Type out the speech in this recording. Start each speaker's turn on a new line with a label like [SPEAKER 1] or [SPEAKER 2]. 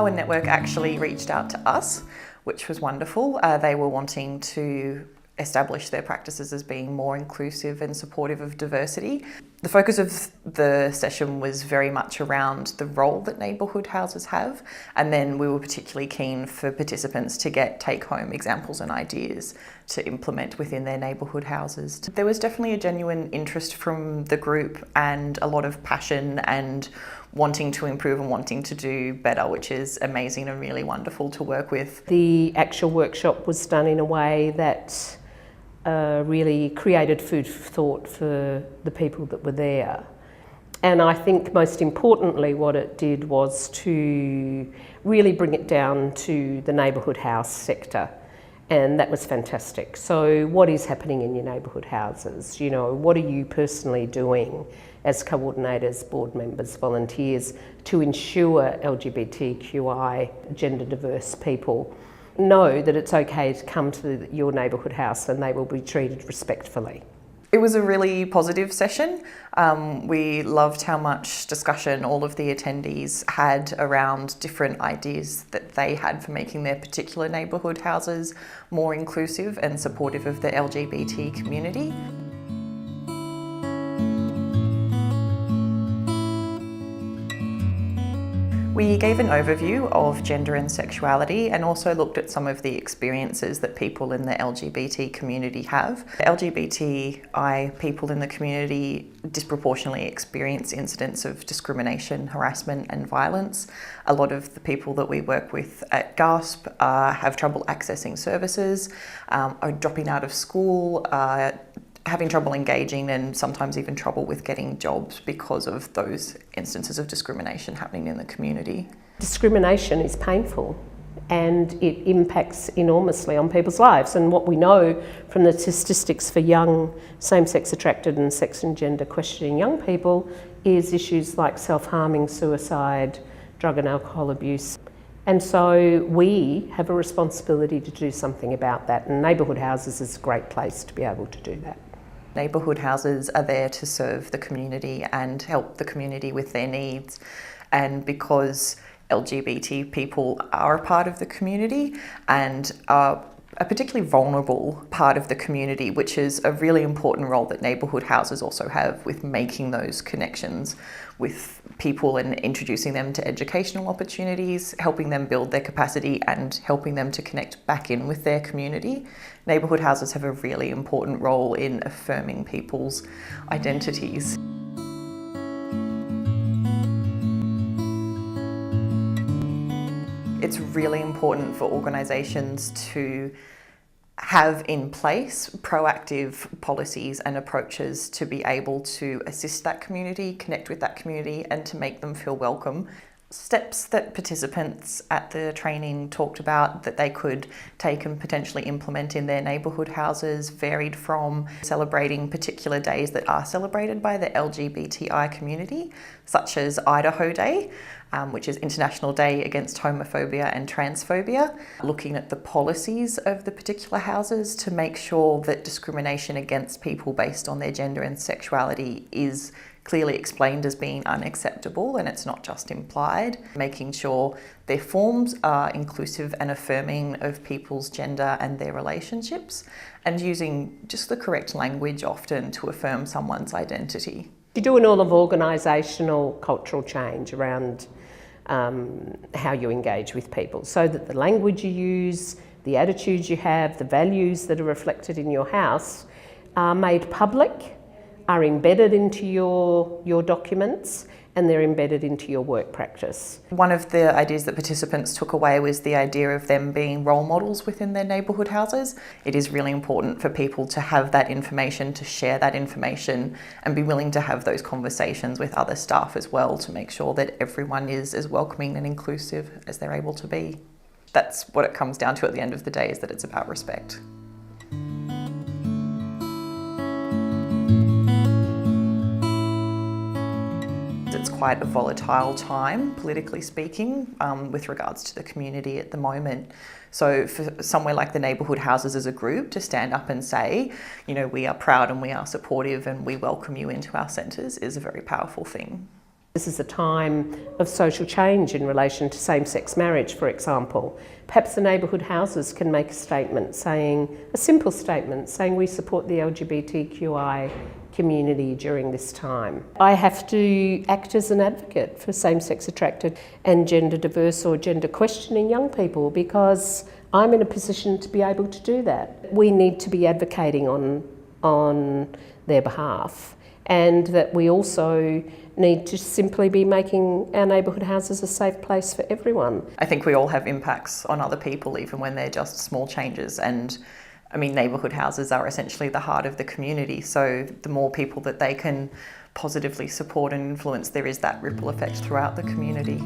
[SPEAKER 1] Our network actually reached out to us, which was wonderful. They were wanting to establish their practices as being more inclusive and supportive of diversity. The focus of the session was very much around the role that neighbourhood houses have, and then we were particularly keen for participants to get take-home examples and ideas to implement within their neighbourhood houses. There was definitely a genuine interest from the group and a lot of passion and wanting to improve and wanting to do better, which is amazing and really wonderful to work with.
[SPEAKER 2] The actual workshop was done in a way that really created food for thought for the people that were there. And I think most importantly what it did was to really bring it down to the neighbourhood house sector, and that was fantastic. So what is happening in your neighbourhood houses? You know, what are you personally doing as coordinators, board members, volunteers to ensure LGBTQI gender diverse people know that it's okay to come to your neighbourhood house and they will be treated respectfully.
[SPEAKER 1] It was a really positive session. We loved how much discussion all of the attendees had around different ideas that they had for making their particular neighbourhood houses more inclusive and supportive of the LGBT community. We gave an overview of gender and sexuality and also looked at some of the experiences that people in the LGBT community have. LGBTI people in the community disproportionately experience incidents of discrimination, harassment and violence. A lot of the people that we work with at GASP have trouble accessing services, are dropping out of school, having trouble engaging and sometimes even trouble with getting jobs because of those instances of discrimination happening in the community.
[SPEAKER 2] Discrimination is painful and it impacts enormously on people's lives, and what we know from the statistics for young same-sex attracted and sex and gender questioning young people is issues like self-harming, suicide, drug and alcohol abuse. And so we have a responsibility to do something about that, and neighbourhood houses is a great place to be able to do that.
[SPEAKER 1] Neighbourhood houses are there to serve the community and help the community with their needs. And because LGBT people are a part of the community and are a particularly vulnerable part of the community, which is a really important role that neighbourhood houses also have with making those connections with people and introducing them to educational opportunities, helping them build their capacity and helping them to connect back in with their community. Neighbourhood houses have a really important role in affirming people's identities. It's really important for organisations to have in place proactive policies and approaches to be able to assist that community, connect with that community and to make them feel welcome. Steps that participants at the training talked about that they could take and potentially implement in their neighbourhood houses varied from celebrating particular days that are celebrated by the LGBTI community, such as Idaho Day, which is International Day Against Homophobia and Transphobia, looking at the policies of the particular houses to make sure that discrimination against people based on their gender and sexuality is clearly explained as being unacceptable and it's not just implied, making sure their forms are inclusive and affirming of people's gender and their relationships, and using just the correct language often to affirm someone's identity.
[SPEAKER 2] You're doing all of organisational cultural change around how you engage with people, so that the language you use, the attitudes you have, the values that are reflected in your house are made public, are embedded into your documents, and they're embedded into your work practice.
[SPEAKER 1] One of the ideas that participants took away was the idea of them being role models within their neighbourhood houses. It is really important for people to have that information, to share that information, and be willing to have those conversations with other staff as well to make sure that everyone is as welcoming and inclusive as they're able to be. That's what it comes down to at the end of the day, is that it's about respect. It's quite a volatile time, politically speaking, with regards to the community at the moment. So for somewhere like the neighbourhood houses as a group to stand up and say, you know, we are proud and we are supportive and we welcome you into our centres is a very powerful thing.
[SPEAKER 2] This is a time of social change in relation to same-sex marriage, for example. Perhaps the neighbourhood houses can make a statement saying, a simple statement saying we support the LGBTQI community during this time. I have to act as an advocate for same-sex attracted and gender diverse or gender questioning young people because I'm in a position to be able to do that. We need to be advocating on their behalf, and that we also need to simply be making our neighbourhood houses a safe place for everyone.
[SPEAKER 1] I think we all have impacts on other people, even when they're just small changes. And I mean, neighbourhood houses are essentially the heart of the community. So the more people that they can positively support and influence, there is that ripple effect throughout the community.